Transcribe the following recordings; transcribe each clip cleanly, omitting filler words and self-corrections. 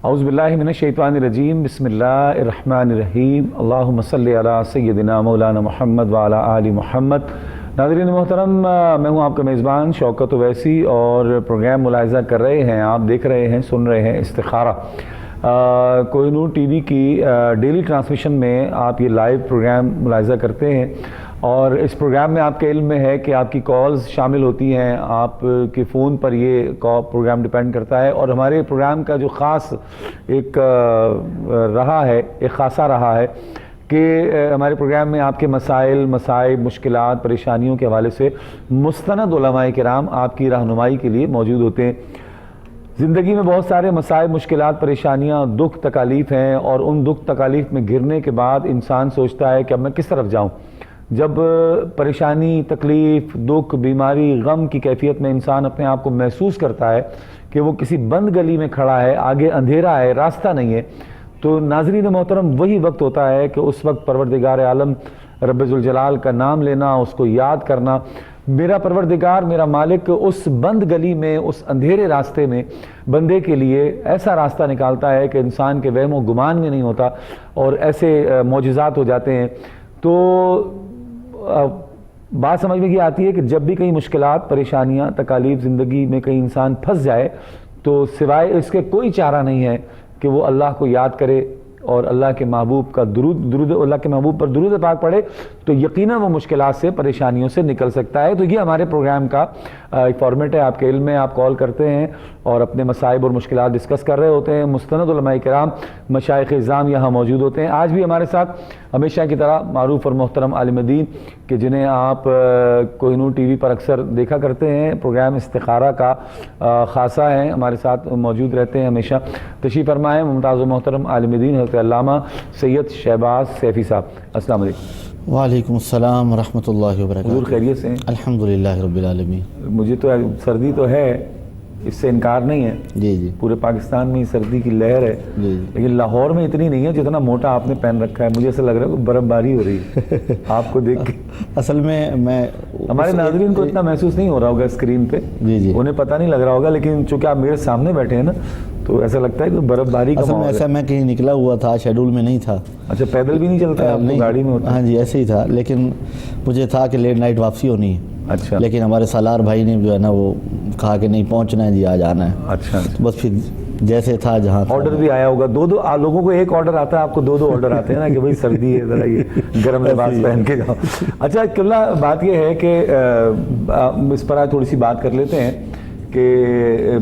اعوذ باللہ من الشیطان الرجیم بسم اللہ الرحمن الرحیم اللہم صلی علی سیدنا مولانا محمد وعلی آل محمد۔ ناظرین محترم، میں ہوں آپ کا میزبان شوکت اویسی اور پروگرام ملاحظہ کر رہے ہیں، آپ دیکھ رہے ہیں، سن رہے ہیں استخارہ۔ کوہ نور ٹی وی کی ڈیلی ٹرانسمیشن میں آپ یہ لائیو پروگرام ملاحظہ کرتے ہیں، اور اس پروگرام میں آپ کے علم میں ہے کہ آپ کی کالز شامل ہوتی ہیں، آپ کے فون پر یہ پروگرام ڈیپینڈ کرتا ہے، اور ہمارے پروگرام کا جو خاص ایک خاصہ رہا ہے کہ ہمارے پروگرام میں آپ کے مسائل، مصائب، مشکلات، پریشانیوں کے حوالے سے مستند علماء کرام آپ کی رہنمائی کے لیے موجود ہوتے ہیں۔ زندگی میں بہت سارے مسائل، مشکلات، پریشانیاں، دکھ، تکالیف ہیں، اور ان دکھ تکالیف میں گرنے کے بعد انسان سوچتا ہے کہ اب میں کس طرف جاؤں۔ جب پریشانی، تکلیف، دکھ، بیماری، غم کی کیفیت میں انسان اپنے آپ کو محسوس کرتا ہے کہ وہ کسی بند گلی میں کھڑا ہے، آگے اندھیرا ہے، راستہ نہیں ہے، تو ناظرین محترم وہی وقت ہوتا ہے کہ اس وقت پروردگار عالم رب ذوالجلال کا نام لینا، اس کو یاد کرنا۔ میرا پروردگار، میرا مالک اس بند گلی میں، اس اندھیرے راستے میں بندے کے لیے ایسا راستہ نکالتا ہے کہ انسان کے وہم و گمان میں نہیں ہوتا، اور ایسے معجزات ہو جاتے ہیں۔ تو بات سمجھ میں یہ آتی ہے کہ جب بھی کئی مشکلات، پریشانیاں، تکالیف زندگی میں کئی انسان پھنس جائے تو سوائے اس کے کوئی چارہ نہیں ہے کہ وہ اللہ کو یاد کرے اور اللہ کے محبوب کا اللہ کے محبوب پر درود پاک پڑھے، تو یقیناً وہ مشکلات سے، پریشانیوں سے نکل سکتا ہے۔ تو یہ ہمارے پروگرام کا ایک فارمیٹ ہے، آپ کے علم میں آپ کال کرتے ہیں اور اپنے مصائب اور مشکلات ڈسکس کر رہے ہوتے ہیں۔ مستند علماء کرام، مشائخ اعظام یہاں موجود ہوتے ہیں۔ آج بھی ہمارے ساتھ ہمیشہ کی طرح معروف اور محترم عالم دین کہ جنہیں آپ کوہ نور ٹی وی پر اکثر دیکھا کرتے ہیں، پروگرام استخارہ کا خاصہ ہیں، ہمارے ساتھ موجود رہتے ہیں ہمیشہ۔ تشریف فرمائیں ممتاز و محترم عالم دین حضرت علامہ سید شہباز سیفی صاحب۔ السلام علیکم۔ وعلیکم السلام ورحمۃ اللہ وبرکاتہ۔ حضور خیریت سے ہیں؟ الحمدللہ رب العالمین۔ مجھے تو سردی تو ہے، اس سے انکار نہیں ہے، جی پورے پاکستان میں سردی کی لہر ہے، لیکن لاہور میں اتنی نہیں ہے جتنا موٹا آپ نے پہن رکھا ہے۔ مجھے ایسا لگ رہا ہے کہ برف باری ہو رہی ہے آپ کو دیکھ کے۔ اصل میں ہمارے ناظرین کو اتنا محسوس نہیں ہو رہا ہوگا اسکرین پہ، انہیں پتہ نہیں لگ رہا ہوگا، لیکن چونکہ آپ میرے سامنے بیٹھے ہیں نا تو ایسا لگتا ہے کہ برف باری کا اصل میں ایسا میں کہیں نکلا ہوا تھا، شیڈول میں نہیں تھا۔ اچھا، پیدل بھی نہیں چلتا آپ کو، گاڑی میں ہوتا؟ ہاں جی ایسے ہی تھا، لیکن مجھے تھا کہ لیٹ نائٹ واپسی ہونی ہے۔ اچھا، لیکن ہمارے سالار بھائی نے جو ہے نا وہ کہا کہ نہیں پہنچنا ہے جی، آج آنا ہے۔ اچھا، بس پھر جیسے تھا جہاں آرڈر بھی آیا ہوگا، دو لوگوں کو ایک آرڈر آتا ہے، آپ کو دو آرڈر آتے ہیں نا کہ بھائی سردی ہے، ذرا یہ گرم لباس پہن کے جاؤ۔ اچھا قبلہ، بات یہ ہے کہ اس پر آج تھوڑی سی بات کر لیتے ہیں کہ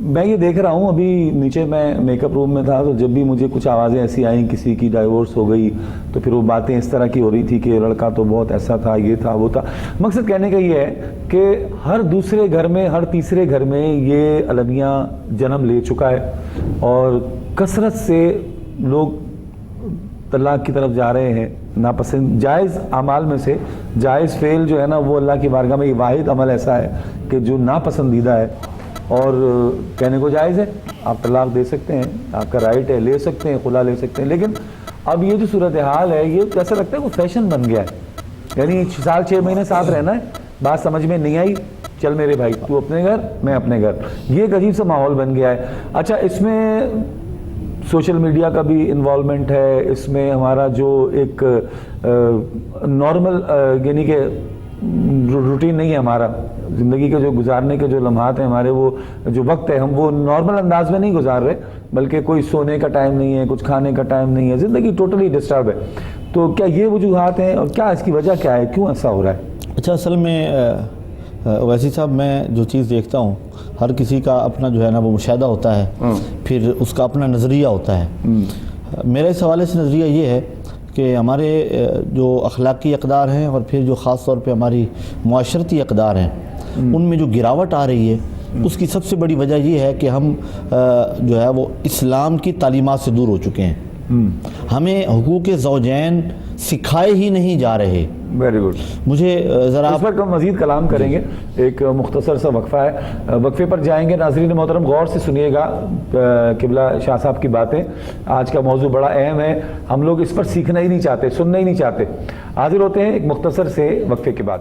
میں یہ دیکھ رہا ہوں، ابھی نیچے میں میک اپ روم میں تھا، تو جب بھی مجھے کچھ آوازیں ایسی آئیں، کسی کی ڈائیورس ہو گئی، تو پھر وہ باتیں اس طرح کی ہو رہی تھی کہ لڑکا تو بہت ایسا تھا، یہ تھا، وہ تھا۔ مقصد کہنے کا یہ ہے کہ ہر دوسرے گھر میں، ہر تیسرے گھر میں یہ المیہ جنم لے چکا ہے، اور کثرت سے لوگ طلاق کی طرف جا رہے ہیں۔ ناپسند جائز اعمال میں سے جائز فعل جو ہے نا، وہ اللہ کی بارگاہ میں یہ واحد عمل ایسا ہے کہ جو ناپسندیدہ ہے، اور کہنے کو جائز ہے، آپ طلاق دے سکتے ہیں، آپ کا رائٹ ہے، لے سکتے ہیں، خلا لے سکتے ہیں، لیکن اب یہ جو صورتحال ہے، یہ ایسا لگتا ہے وہ فیشن بن گیا ہے، یعنی 6 مہینے ساتھ رہنا ہے، بات سمجھ میں نہیں آئی، چل میرے بھائی تو اپنے گھر، میں اپنے گھر، یہ ایک عجیب سا ماحول بن گیا ہے۔ اچھا، اس میں سوشل میڈیا کا بھی انوالومنٹ ہے، اس میں ہمارا جو ایک نارمل یعنی کہ روٹین نہیں ہے ہمارا، زندگی کے جو گزارنے کے جو لمحات ہیں ہمارے، وہ جو وقت ہے، ہم وہ نارمل انداز میں نہیں گزار رہے، بلکہ کوئی سونے کا ٹائم نہیں ہے، کچھ کھانے کا ٹائم نہیں ہے، زندگی ٹوٹلی ڈسٹرب ہے۔ تو کیا یہ وجوہات ہیں، اور کیا اس کی وجہ کیا ہے، کیوں ایسا ہو رہا ہے؟ اچھا، اصل میں اویسی صاحب، میں جو چیز دیکھتا ہوں، ہر کسی کا اپنا جو ہے نا وہ مشاہدہ ہوتا ہے، پھر اس کا اپنا نظریہ ہوتا ہے۔ میرے اس حوالے سے نظریہ یہ ہے کہ ہمارے جو اخلاقی اقدار ہیں، اور پھر جو خاص طور پہ ہماری معاشرتی اقدار ہیں، ان میں جو گراوٹ آ رہی ہے، اس کی سب سے بڑی وجہ یہ ہے کہ ہم جو ہے وہ اسلام کی تعلیمات سے دور ہو چکے ہیں۔ ہمیں حقوق زوجین سکھائے ہی نہیں جا رہے۔ Very good. مجھے ذرا اس پر ہم مزید کلام کریں گے، ایک مختصر سا وقفہ ہے، وقفے پر جائیں گے۔ ناظرین محترم غور سے سنیے گا قبلہ شاہ صاحب کی باتیں، آج کا موضوع بڑا اہم ہے، ہم لوگ اس پر سیکھنا ہی نہیں چاہتے، سننا ہی نہیں چاہتے۔ حاضر ہوتے ہیں ایک مختصر سے وقفے کے بعد۔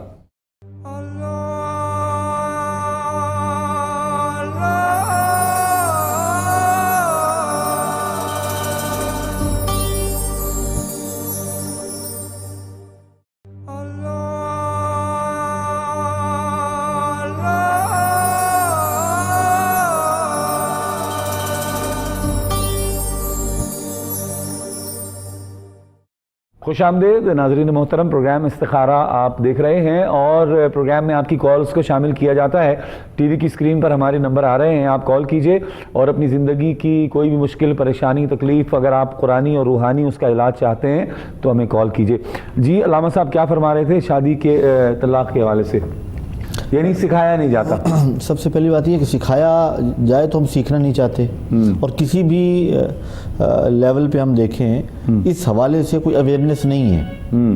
خوش آمدید ناظرین محترم، پروگرام استخارہ آپ دیکھ رہے ہیں اور پروگرام میں آپ کی کالز کو شامل کیا جاتا ہے۔ ٹی وی کی اسکرین پر ہمارے نمبر آ رہے ہیں، آپ کال کیجئے اور اپنی زندگی کی کوئی بھی مشکل، پریشانی، تکلیف، اگر آپ قرآنی اور روحانی اس کا علاج چاہتے ہیں تو ہمیں کال کیجئے۔ جی علامہ صاحب کیا فرما رہے تھے شادی کے طلاق کے حوالے سے؟ یعنی سکھایا نہیں جاتا۔ سب سے پہلی بات یہ کہ سکھایا جائے تو ہم سیکھنا نہیں چاہتے، اور کسی بھی لیول پہ ہم دیکھیں اس حوالے سے کوئی اویئرنیس نہیں ہے۔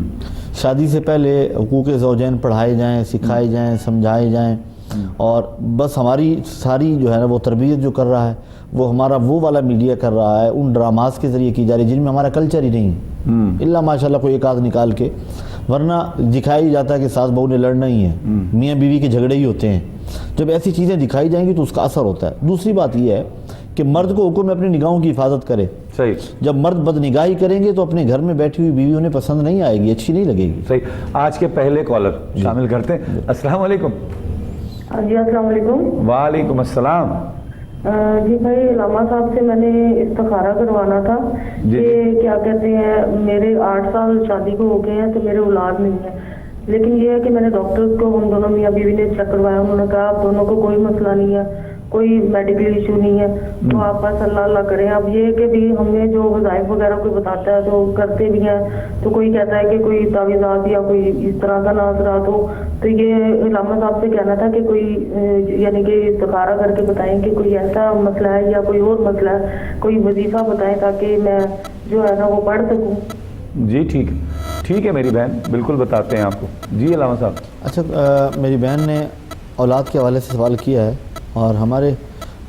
شادی سے پہلے حقوق زوجین پڑھائے جائیں، سکھائے جائیں، سمجھائے جائیں، اور بس ہماری ساری جو ہے نا وہ تربیت جو کر رہا ہے وہ ہمارا وہ والا میڈیا کر رہا ہے، ان ڈراماز کے ذریعے کی جا رہی ہے جن میں ہمارا کلچر ہی نہیں ہے، اللہ ماشاءاللہ کوئی ایک آدھ نکال کے، ورنہ دکھایا ہی جاتا ہے کہ ساس بہو نے لڑنا ہی ہے، میاں بیوی کے جھگڑے ہی ہوتے ہیں۔ جب ایسی چیزیں دکھائی جائیں گی تو اس کا اثر ہوتا ہے۔ دوسری بات یہ ہے کہ مرد کو حکم ہے اپنی نگاہوں کی حفاظت کرے۔ صحیح۔ جب مرد بد نگاہی کریں گے تو اپنے گھر میں بیٹھی ہوئی بیوی انہیں پسند نہیں آئے گی، اچھی نہیں لگے گی۔ صحیح۔ آج کے پہلے کالر شامل کرتے ہیں۔ السلام علیکم۔ جی السلام علیکم۔ وعلیکم السلام۔ جی بھائی علامہ صاحب سے میں نے استخارہ کروانا تھا کہ کیا کہتے ہیں میرے 8 سال شادی کو ہو گئے ہیں تو میرے اولاد نہیں ہے، لیکن یہ ہے کہ میں نے ڈاکٹر کو ہم دونوں میاں بیوی نے چیک کروایا، انہوں نے کہا آپ دونوں کو کوئی مسئلہ نہیں ہے، کوئی میڈیکل ایشو نہیں ہے، تو آپ بس اللہ کریں۔ اب یہ ہے کہ بھی ہمیں جو وظائف وغیرہ کوئی بتاتا ہے تو کرتے بھی ہیں، تو کوئی کہتا ہے کہ کوئی تعویذات یا کوئی اس طرح کا ناظرات ہو، تو یہ علامہ صاحب سے کہنا تھا کہ کوئی یعنی کہ استخارہ کر کے بتائیں کہ کوئی ایسا مسئلہ ہے یا کوئی اور مسئلہ ہے، کوئی وظیفہ بتائیں تاکہ میں جو ہے نا وہ پڑھ سکوں۔ جی ٹھیک ہے میری بہن، بالکل بتاتے ہیں آپ کو۔ جی علامہ صاحب۔ اچھا، میری بہن نے اولاد کے حوالے سے سوال کیا ہے اور ہمارے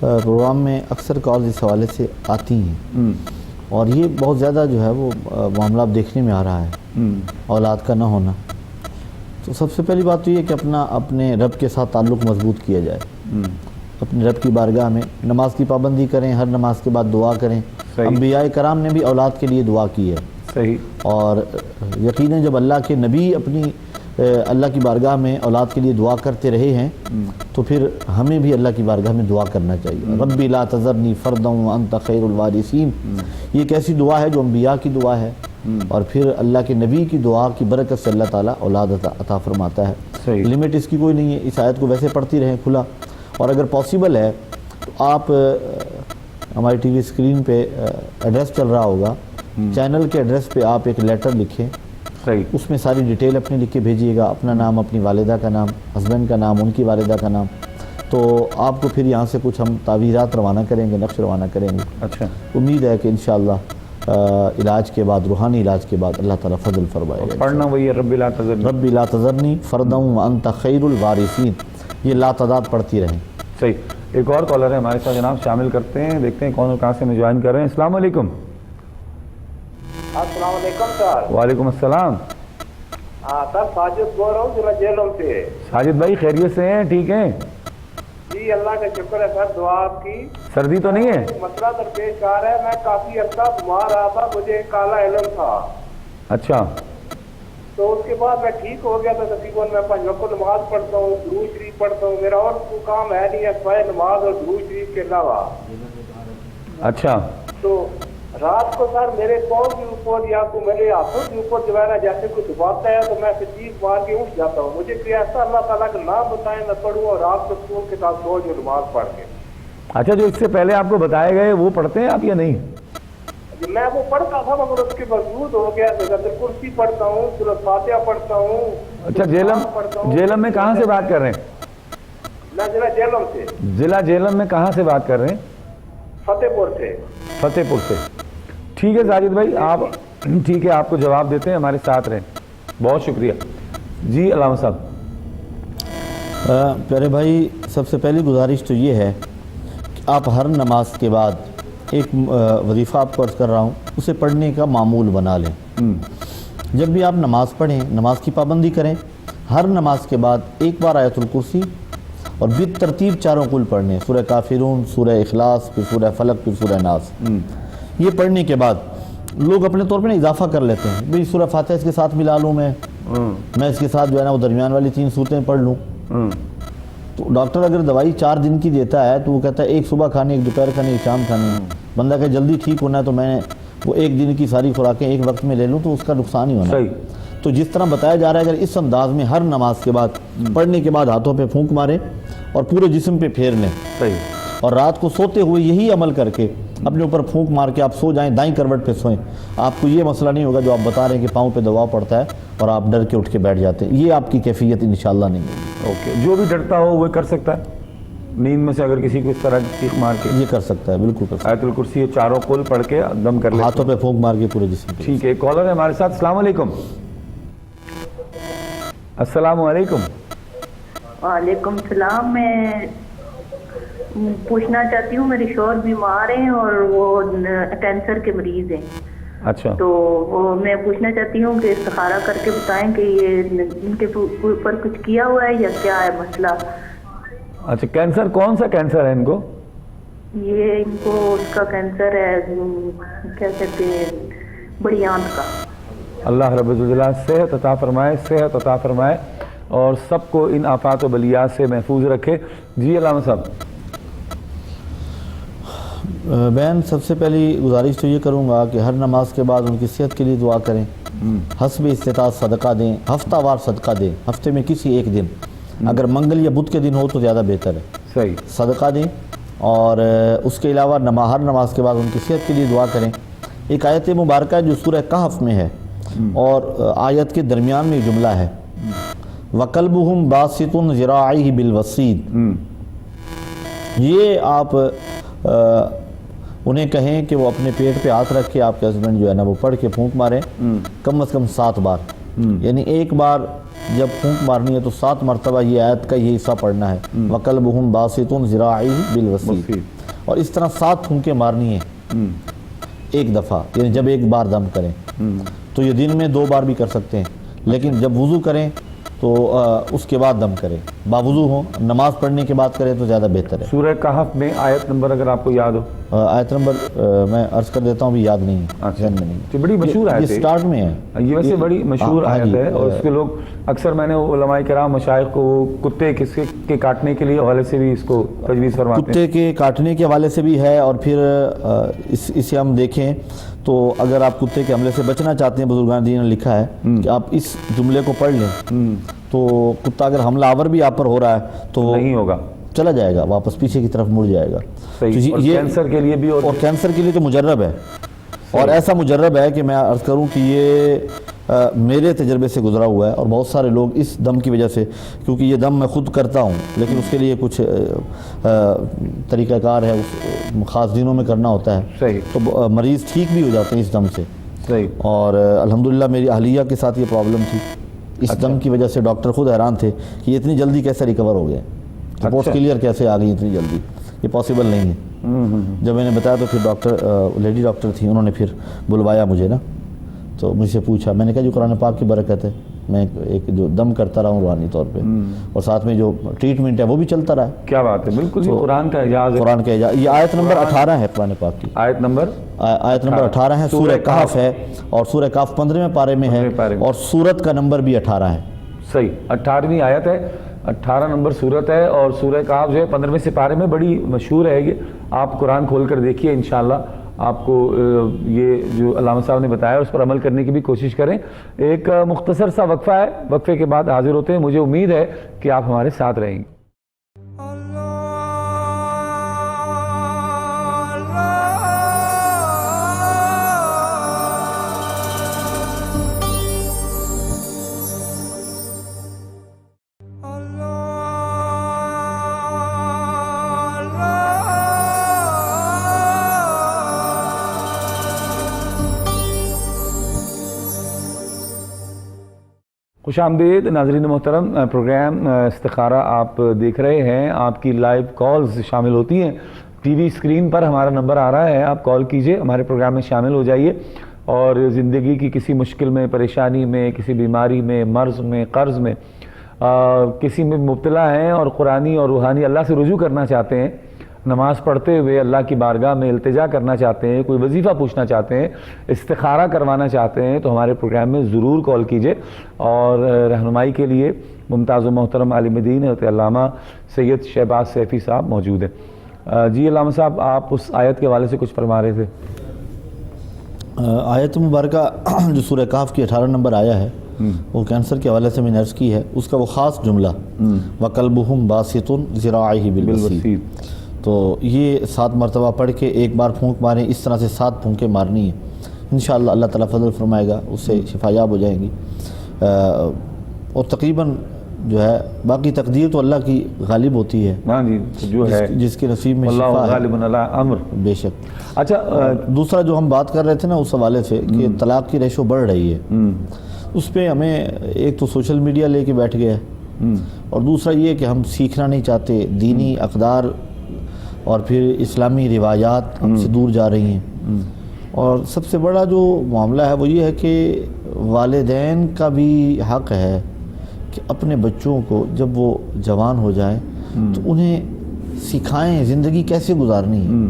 پروگرام میں اکثر کالز اس حوالے سے آتی ہیں، اور یہ بہت زیادہ جو ہے وہ معاملہ اب دیکھنے میں آ رہا ہے، اولاد کا نہ ہونا۔ تو سب سے پہلی بات تو یہ کہ اپنے رب کے ساتھ تعلق مضبوط کیا جائے، اپنے رب کی بارگاہ میں نماز کی پابندی کریں، ہر نماز کے بعد دعا کریں۔ انبیاء کرام نے بھی اولاد کے لیے دعا کی ہے، صحیح، اور یقیناً جب اللہ کے نبی اپنی اللہ کی بارگاہ میں اولاد کے لیے دعا کرتے رہے ہیں تو پھر ہمیں بھی اللہ کی بارگاہ میں دعا کرنا چاہیے۔ ربی لا تذرنی فردا وانت خیر الوارثین، یہ ایک ایسی دعا ہے جو انبیاء کی دعا ہے، اور پھر اللہ کے نبی کی دعا کی برکت سے اللہ تعالیٰ اولاد عطا فرماتا ہے۔ لمٹ اس کی کوئی نہیں ہے، اس آیت کو ویسے پڑھتی رہیں کھلا، اور اگر پاسبل ہے تو آپ ہماری ٹی وی اسکرین پہ ایڈریس چل رہا ہوگا، چینل کے ایڈریس پہ آپ ایک لیٹر لکھیں، اس میں ساری ڈیٹیل اپنے لکھ کے بھیجیے گا، اپنا نام، اپنی والدہ کا نام، ہسبینڈ کا نام، ان کی والدہ کا نام، تو آپ کو پھر یہاں سے کچھ ہم تعویذات روانہ کریں گے، نقش روانہ کریں گے۔ اچھا، امید ہے کہ انشاءاللہ علاج کے بعد، روحانی علاج کے بعد اللہ تعالیٰ فضل فرمائے گا۔ پڑھنا وہی ہے، ربی لا تذرنی فردا وانت خیر الوارثین، یہ لا تعداد پڑھتی رہیں۔ صحیح۔ ایک اور کالر ہے ہمارے ساتھ جناب، شامل کرتے ہیں، دیکھتے ہیں کون اور کہاں سے ہمیں جوائن کر رہے ہیں۔ السلام علیکم۔ السلام علیکم سر۔ وعلیکم السلام۔ سر ساجد بول رہا ہوں ضلع جہلم سے۔ ساجد بھائی خیریت سے ہیں؟ ٹھیک ہیں؟ جی اللہ کا شکر ہے سر، دعا آپ کی۔ سردی تو نہیں ہے؟ مسئلہ درپیش آ رہا ہے، میں کافی عرصہ بیمار رہا تھا، مجھے کالا علم تھا۔ اچھا۔ تو اس کے بعد میں ٹھیک ہو گیا تھا، تقریباً میں 5 وقت نماز پڑھتا ہوں، درود شریف پڑھتا ہوں، میرا اور کوئی کام ہے نہیں ہے سوائے نماز اور درود شریف کے علاوہ۔ اچھا۔ تو رات کو سر میرے پاؤں کے اوپر یا تو میرے ہاتھوں کے اوپر جو ہے نا جیسے کوئی دباتا ہے تو میں چیخ مار کے اٹھ جاتا ہوں، مجھے کوئی ایسا اللہ تعالیٰ کا نام بتائیں میں پڑھوں اور رات کو سکون کے ساتھ سو جو نماز پڑھ کے۔ اچھا، جو اس سے پہلے آپ کو بتائے گئے وہ پڑھتے ہیں آپ یا نہیں؟ میں وہ پڑھتا تھا مگر اس کے باوجود ہو گیا، کرسی پڑھتا ہوں، سورۃ فاتحہ پڑھتا ہوں۔ اچھا، جہلم میں کہاں سے بات کر رہے ہیں؟ میں ضلع جہلم سے۔ ضلع جہلم میں کہاں سے بات کر رہے ہیں؟ فتح پور سے۔ فتح پور سے۔ ٹھیک ہے ساجد بھائی، آپ ٹھیک ہے، آپ کو جواب دیتے ہیں، ہمارے ساتھ رہیں، بہت شکریہ۔ جی علامہ صاحب۔ پیارے بھائی، سب سے پہلی گزارش تو یہ ہے کہ آپ ہر نماز کے بعد ایک وظیفہ آپ کو عرض کر رہا ہوں، اسے پڑھنے کا معمول بنا لیں۔ جب بھی آپ نماز پڑھیں، نماز کی پابندی کریں، ہر نماز کے بعد ایک بار آیت الکرسی اور بالترتیب 4 قل پڑھنے، سورہ کافرون، سورہ اخلاص، پھر سورہ فلق، پھر سورہ ناس۔ یہ پڑھنے کے بعد لوگ اپنے طور پہ اضافہ کر لیتے ہیں، بھئی سورہ فاتحہ اس کے ساتھ ملا لوں، میں اس کے ساتھ جو ہے نا وہ درمیان والی 3 سورتیں پڑھ لوں۔ تو ڈاکٹر اگر دوائی 4 دن کی دیتا ہے تو وہ کہتا ہے ایک صبح کھانی، ایک دوپہر کھانی، ایک شام کھانی۔ بندہ کہ جلدی ٹھیک ہونا ہے تو میں وہ ایک دن کی ساری خوراکیں ایک وقت میں لے لوں تو اس کا نقصان ہی ہونا ہے۔ صحیح۔ تو جس طرح بتایا جا رہا ہے اگر اس انداز میں ہر نماز کے بعد پڑھنے کے بعد ہاتھوں پہ پھونک مارے اور پورے جسم پہ پھیر لیں، صحیح۔ اور رات کو سوتے ہوئے یہی عمل کر کے اپنے اوپر پھونک مار کے آپ سو جائیں، دائیں کروٹ پہ سوئیں، آپ کو یہ مسئلہ نہیں ہوگا جو آپ بتا رہے ہیں کہ پاؤں پہ دباؤ پڑتا ہے اور آپ ڈر کے اٹھ کے بیٹھ جاتے ہیں، یہ آپ کی کیفیت انشاءاللہ نہیں ہوگی۔ اوکے، جو بھی ڈرتا ہو وہ کر سکتا ہے نیند میں سے، اگر کسی کو اس طرح کی چیخ مار کے یہ کر سکتا ہے، بالکل کر سکتا آیت الکرسی چاروں قل پڑھ کے دم کر ہے، لے۔ ہاتھوں پہ پھونک مار کے پورے جسم پہ۔ ٹھیک ہے، کالر ہے ہمارے ساتھ۔ السلام علیکم۔ السلام علیکم۔ وعلیکم السلام۔ میں پوچھنا چاہتی ہوں، میرے شوہر بیمار ہیں اور وہ کینسر کے مریض ہیں، اچھا، تو وہ میں پوچھنا چاہتی ہوں کہ استخارہ کر کے بتائیں کہ یہ ان کے اوپر کچھ کیا ہوا ہے یا کیا ہے مسئلہ؟ اچھا، کینسر کون سا کینسر ہے ان کو؟ یہ ان کو اس کا کینسر ہے، کیا کہتے ہیں، بڑی آنت کا۔ اللہ رب العزت صحت عطا فرمائے، صحت عطا فرمائے اور سب کو ان آفات و بلیات سے محفوظ رکھے۔ جی علامہ صاحب۔ بہن، سب سے پہلی گزارش تو یہ کروں گا کہ ہر نماز کے بعد ان کی صحت کے لیے دعا کریں، حسب استطاعت صدقہ دیں، ہفتہ وار صدقہ دیں، ہفتے میں کسی ایک دن، اگر منگل یا بدھ کے دن ہو تو زیادہ بہتر ہے، صحیح، صدقہ دیں۔ اور اس کے علاوہ ہر نماز کے بعد ان کی صحت کے لیے دعا کریں۔ ایک آیت مبارکہ ہے جو سورہ کہف میں ہے اور آیت کے درمیان میں جملہ ہے، وَقَلْبُهُمْ بَاسِطٌ ذِرَاعِهِ بِالْوَصِيدِ۔ یہ آپ انہیں کہیں کہ وہ اپنے پیٹ پہ ہاتھ رکھ کے آپ کے ہسبینڈ جو ہے نا وہ پڑھ کے پھونک ماریں، کم از کم 7 بار، یعنی ایک بار جب پھونک مارنی ہے تو 7 مرتبہ یہ آیت کا یہ حصہ پڑھنا ہے، وَقَلْبُهُمْ بَاسِطٌ ذِرَاعِهِ بِالْوَصِيدِ، اور اس طرح 7 پھونکیں مارنی ہیں ایک دفعہ، یعنی جب ایک بار دم کریں تو یہ دن میں 2 بار بھی کر سکتے ہیں، لیکن جب وضو کریں تو اس کے بعد دم کریں، باوضو ہوں، نماز پڑھنے کے بعد کریں تو زیادہ بہتر ہے۔ سورہ کہف میں آیت نمبر اگر آپ کو یاد ہو؟ آیت نمبر میں عرض کر دیتا ہوں، ابھی یاد نہیں ہے، ذہن میں نہیں ہے، یہ بڑی مشہور آیت ہے، یہ سٹارٹ میں ہے، یہ ویسے بڑی مشہور آیت ہے اور اس کے لوگ اکثر، میں نے علماء کرام مشائخ کو وہ کتے کے کاٹنے کے لیے حوالے سے بھی اس کو تجویز فرماتے ہیں۔ کتے کے کاٹنے کے حوالے سے بھی ہے، اور پھر اسے ہم دیکھیں تو اگر آپ کتے کے حملے سے بچنا چاہتے ہیں، بزرگان دین نے لکھا ہے کہ آپ اس جملے کو پڑھ لیں تو کتا اگر حملہ آور بھی آپ پر ہو رہا ہے تو نہیں ہوگا، چلا جائے گا، واپس پیچھے کی طرف مڑ جائے گا۔ صحیح، اور کینسر کے لیے بھی، اور کینسر کے لیے تو مجرب ہے، اور ایسا مجرب ہے کہ میں عرض کروں کہ یہ میرے تجربے سے گزرا ہوا ہے، اور بہت سارے لوگ اس دم کی وجہ سے، کیونکہ یہ دم میں خود کرتا ہوں لیکن اس کے لیے کچھ طریقہ کار ہے، اس خاص دنوں میں کرنا ہوتا ہے، صحیح، تو مریض ٹھیک بھی ہو جاتے ہیں اس دم سے۔ صحیح، اور الحمدللہ میری اہلیہ کے ساتھ یہ پرابلم تھی، اس دم کی وجہ سے ڈاکٹر خود حیران تھے کہ یہ اتنی جلدی کیسے ریکور ہو گئے، رپورٹ کلیئر کیسے آ گئی اتنی جلدی، یہ پاسبل نہیں ہے۔ جب میں نے بتایا تو پھر ڈاکٹر، لیڈی ڈاکٹر تھی، انہوں نے پھر بلوایا مجھے نا، تو مجھ سے پوچھا، میں نے کہا جو قرآن پاک کی برکت ہے، میں ایک جو دم کرتا رہا ہوں روحانی طور پہ، اور ساتھ میں جو ٹریٹمنٹ ہے وہ بھی چلتا رہا ہے۔ کیا بات ہے، بالکل یہ قرآن کا اعجاز ہے، قرآن کا اعجاز۔ یہ آیت نمبر 18 ہے قرآن پاک کی، آیت نمبر 18 ہے، سورہ کہف ہے، اور سورہ کہف 15ویں پارے میں ہے، اور سورت کا نمبر بھی 18 ہے۔ صحیح، 18ویں آیت ہے، 18 نمبر سورت ہے، اور سورہ کہف جو ہے 15ویں سپارے میں بڑی مشہور ہے یہ، آپ قرآن کھول کر دیکھیے، انشاءاللہ آپ کو یہ جو علامہ صاحب نے بتایا اس پر عمل کرنے کی بھی کوشش کریں۔ ایک مختصر سا وقفہ ہے، وقفے کے بعد حاضر ہوتے ہیں، مجھے امید ہے کہ آپ ہمارے ساتھ رہیں گے۔ خوش آمدید ناظرین محترم، پروگرام استخارہ آپ دیکھ رہے ہیں، آپ کی لائیو کالز شامل ہوتی ہیں، ٹی وی اسکرین پر ہمارا نمبر آ رہا ہے، آپ کال کیجئے، ہمارے پروگرام میں شامل ہو جائیے، اور زندگی کی کسی مشکل میں، پریشانی میں، کسی بیماری میں، مرض میں، قرض میں، کسی میں مبتلا ہیں اور قرآنی اور روحانی اللہ سے رجوع کرنا چاہتے ہیں، نماز پڑھتے ہوئے اللہ کی بارگاہ میں التجا کرنا چاہتے ہیں، کوئی وظیفہ پوچھنا چاہتے ہیں، استخارہ کروانا چاہتے ہیں، تو ہمارے پروگرام میں ضرور کال کیجئے، اور رہنمائی کے لیے ممتاز و محترم عالم دین حضرت علامہ سید شہباز سیفی صاحب موجود ہیں۔ جی علامہ صاحب، آپ اس آیت کے حوالے سے کچھ فرما رہے تھے۔ آیت مبارکہ جو سورہ کہف کی 18 نمبر آیا ہے وہ کینسر کے حوالے سے میں نے عرض کی ہے، اس کا وہ خاص جملہ وَقَلْبُهُمْ بَاسِطٌ ذِرَاعِهِ بِالْوَسِيدِ، تو یہ 7 مرتبہ پڑھ کے ایک بار پھونک ماریں، اس طرح سے 7 پھونکیں مارنی ہیں، انشاءاللہ اللہ تعالیٰ فضل فرمائے گا، اس سے شفا یاب ہو جائیں گی۔ اور تقریباً جو ہے باقی تقدیر تو اللہ کی غالب ہوتی ہے، ہاں جی، جو ہے جس کے نصیب میں اللہ شفا ہے، غالب علی امر۔ بے شک۔ اچھا دوسرا جو ہم بات کر رہے تھے نا اس حوالے سے کہ طلاق کی ریشو بڑھ رہی ہے، اس پہ ہمیں ایک تو سوشل میڈیا لے کے بیٹھ گیا ہے، اور دوسرا یہ کہ ہم سیکھنا نہیں چاہتے، دینی اقدار اور پھر اسلامی روایات ہم سے دور جا رہی ہیں، اور سب سے بڑا جو معاملہ ہے وہ یہ ہے کہ والدین کا بھی حق ہے کہ اپنے بچوں کو جب وہ جوان ہو جائیں تو انہیں سکھائیں زندگی کیسے گزارنی ہے،